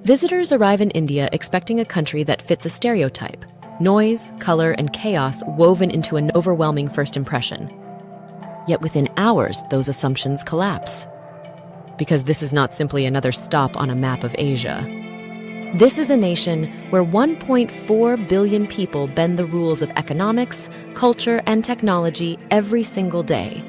Visitors arrive in India expecting a country that fits a stereotype: noise, color, and chaos woven into an overwhelming first impression. Yet within hours, those assumptions collapse. Because this is not simply another stop on a map of Asia. This is a nation where 1.4 billion people bend the rules of economics, culture, and technology every single day.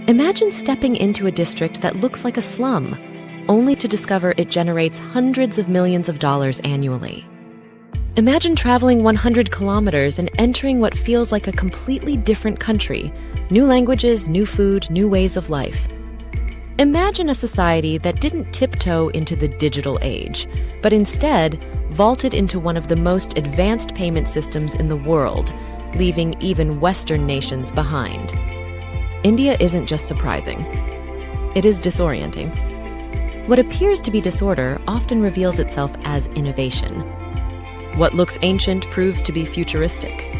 Imagine stepping into a district that looks like a slum, only to discover it generates hundreds of millions of dollars annually. Imagine traveling 100 kilometers and entering what feels like a completely different country: new languages, new food, new ways of life. Imagine a society that didn't tiptoe into the digital age, but instead vaulted into one of the most advanced payment systems in the world, leaving even Western nations behind. India isn't just surprising. It is disorienting. What appears to be disorder often reveals itself as innovation. What looks ancient proves to be futuristic.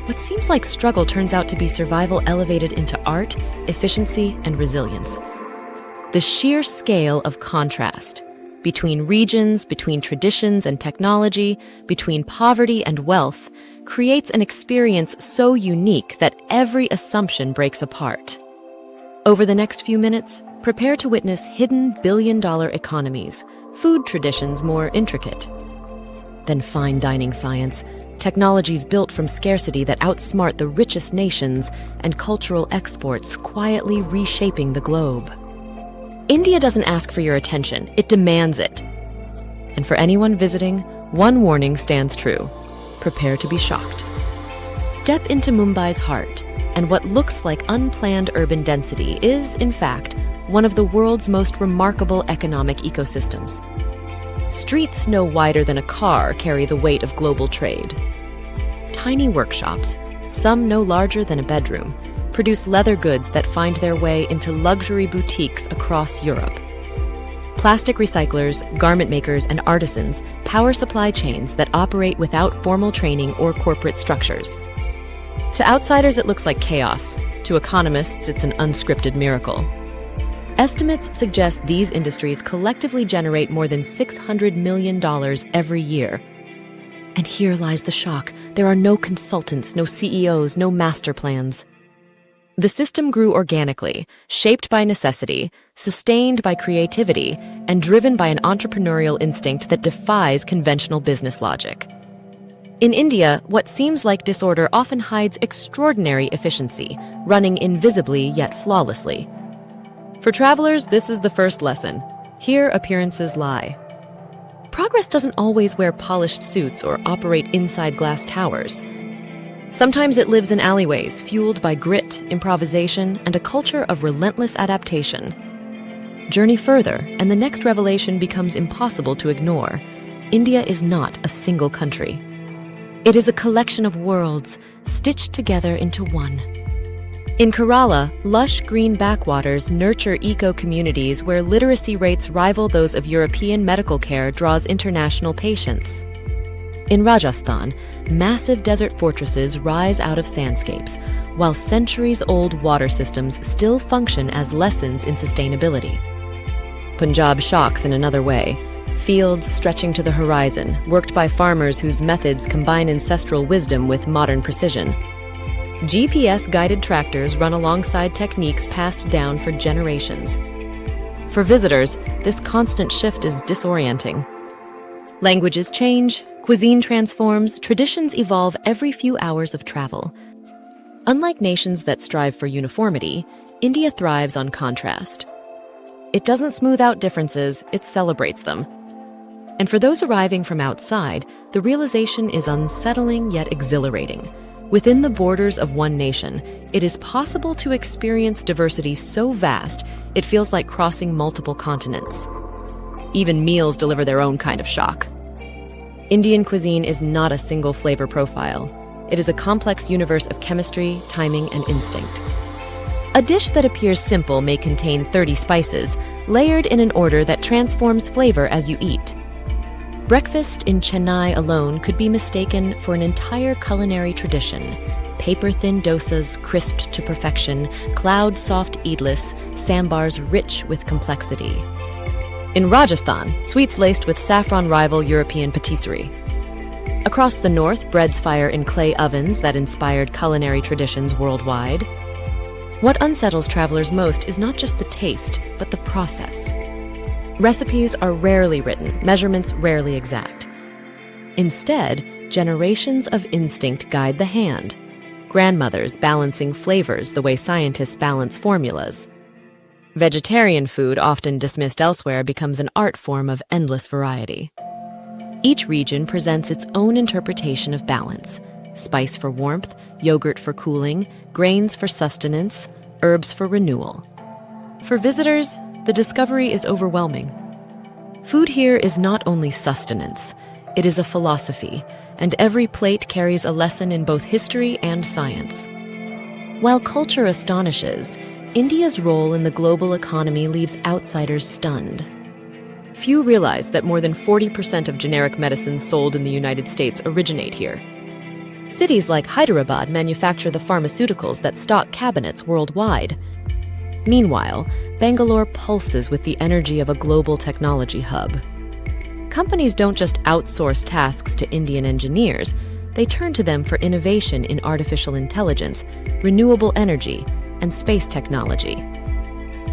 What seems like struggle turns out to be survival elevated into art, efficiency, and resilience. The sheer scale of contrast between regions, between traditions and technology, between poverty and wealth, creates an experience so unique that every assumption breaks apart. Over the next few minutes, prepare to witness hidden billion-dollar economies, food traditions more intricate, then fine dining science, technologies built from scarcity that outsmart the richest nations, and cultural exports quietly reshaping the globe. India doesn't ask for your attention, it demands it. And for anyone visiting, one warning stands true: prepare to be shocked. Step into Mumbai's heart, and what looks like unplanned urban density is, in fact, one of the world's most remarkable economic ecosystems. Streets no wider than a car carry the weight of global trade. Tiny workshops, some no larger than a bedroom, produce leather goods that find their way into luxury boutiques across Europe. Plastic recyclers, garment makers, and artisans power supply chains that operate without formal training or corporate structures. To outsiders, it looks like chaos. To economists, it's an unscripted miracle. Estimates suggest these industries collectively generate more than $600 million every year. And here lies the shock. There are no consultants, no CEOs, no master plans. The system grew organically, shaped by necessity, sustained by creativity, and driven by an entrepreneurial instinct that defies conventional business logic. In India, what seems like disorder often hides extraordinary efficiency, running invisibly yet flawlessly. For travelers, this is the first lesson. Here, appearances lie. Progress doesn't always wear polished suits or operate inside glass towers. Sometimes it lives in alleyways, fueled by grit, improvisation, and a culture of relentless adaptation. Journey further, and the next revelation becomes impossible to ignore. India is not a single country. It is a collection of worlds, stitched together into one. In Kerala, lush green backwaters nurture eco-communities where literacy rates rival those of European medical care draws international patients. In Rajasthan, massive desert fortresses rise out of sandscapes, while centuries-old water systems still function as lessons in sustainability. Punjab shocks in another way. Fields stretching to the horizon, worked by farmers whose methods combine ancestral wisdom with modern precision. GPS-guided tractors run alongside techniques passed down for generations. For visitors, this constant shift is disorienting. Languages change, cuisine transforms, traditions evolve every few hours of travel. Unlike nations that strive for uniformity, India thrives on contrast. It doesn't smooth out differences, it celebrates them. And for those arriving from outside, the realization is unsettling yet exhilarating. Within the borders of one nation, it is possible to experience diversity so vast, it feels like crossing multiple continents. Even meals deliver their own kind of shock. Indian cuisine is not a single flavor profile. It is a complex universe of chemistry, timing, and instinct. A dish that appears simple may contain 30 spices, layered in an order that transforms flavor as you eat. Breakfast in Chennai alone could be mistaken for an entire culinary tradition. Paper-thin dosas crisped to perfection, cloud-soft idlis, sambars rich with complexity. In Rajasthan, sweets laced with saffron rival European patisserie. Across the north, breads fire in clay ovens that inspired culinary traditions worldwide. What unsettles travelers most is not just the taste, but the process. Recipes are rarely written, measurements rarely exact. Instead, generations of instinct guide the hand. Grandmothers balancing flavors the way scientists balance formulas. Vegetarian food, often dismissed elsewhere, becomes an art form of endless variety. Each region presents its own interpretation of balance: spice for warmth, yogurt for cooling, grains for sustenance, herbs for renewal. For visitors, the discovery is overwhelming. Food here is not only sustenance, it is a philosophy, and every plate carries a lesson in both history and science. While culture astonishes, India's role in the global economy leaves outsiders stunned. Few realize that more than 40% of generic medicines sold in the United States originate here. Cities like Hyderabad manufacture the pharmaceuticals that stock cabinets worldwide. Meanwhile, Bangalore pulses with the energy of a global technology hub. Companies don't just outsource tasks to Indian engineers, they turn to them for innovation in artificial intelligence, renewable energy, and space technology.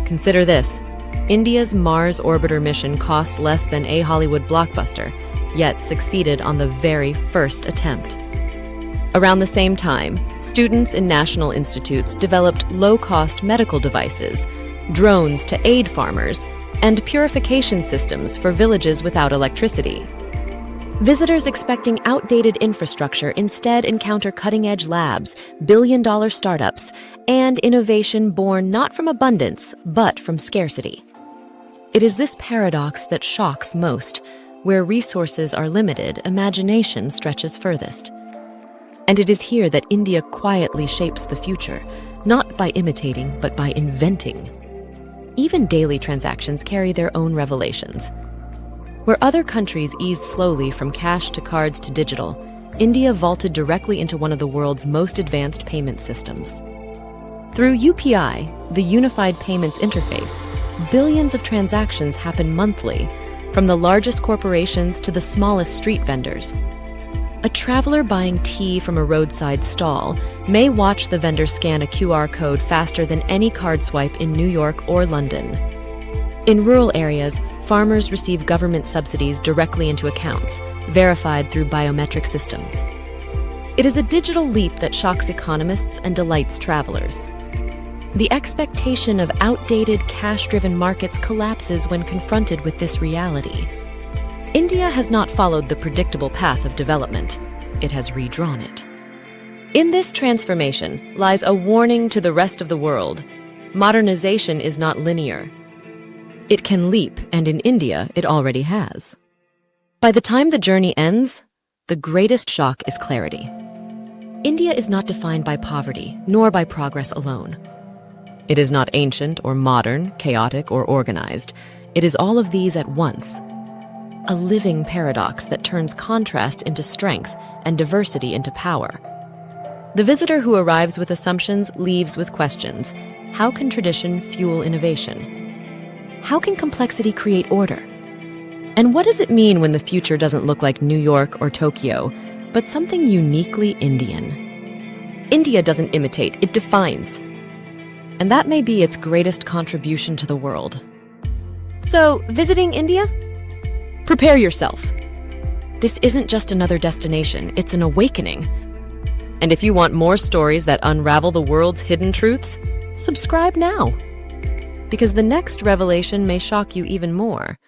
Consider this: India's Mars orbiter mission cost less than a Hollywood blockbuster, yet succeeded on the very first attempt. Around the same time, students in national institutes developed low-cost medical devices, drones to aid farmers, and purification systems for villages without electricity. Visitors expecting outdated infrastructure instead encounter cutting-edge labs, billion-dollar startups, and innovation born not from abundance, but from scarcity. It is this paradox that shocks most. Where resources are limited, imagination stretches furthest. And it is here that India quietly shapes the future, not by imitating, but by inventing. Even daily transactions carry their own revelations. Where other countries eased slowly from cash to cards to digital, India vaulted directly into one of the world's most advanced payment systems. Through UPI, the Unified Payments Interface, billions of transactions happen monthly, from the largest corporations to the smallest street vendors. A traveler buying tea from a roadside stall may watch the vendor scan a QR code faster than any card swipe in New York or London. In rural areas, farmers receive government subsidies directly into accounts, verified through biometric systems. It is a digital leap that shocks economists and delights travelers. The expectation of outdated, cash-driven markets collapses when confronted with this reality. India has not followed the predictable path of development. It has redrawn it. In this transformation lies a warning to the rest of the world. Modernization is not linear. It can leap, and in India, it already has. By the time the journey ends, the greatest shock is clarity. India is not defined by poverty, nor by progress alone. It is not ancient or modern, chaotic or organized. It is all of these at once. A living paradox that turns contrast into strength and diversity into power. The visitor who arrives with assumptions leaves with questions. How can tradition fuel innovation? How can complexity create order? And what does it mean when the future doesn't look like New York or Tokyo, but something uniquely Indian? India doesn't imitate, it defines. And that may be its greatest contribution to the world. So, visiting India? Prepare yourself. This isn't just another destination, it's an awakening. And if you want more stories that unravel the world's hidden truths, subscribe now. Because the next revelation may shock you even more.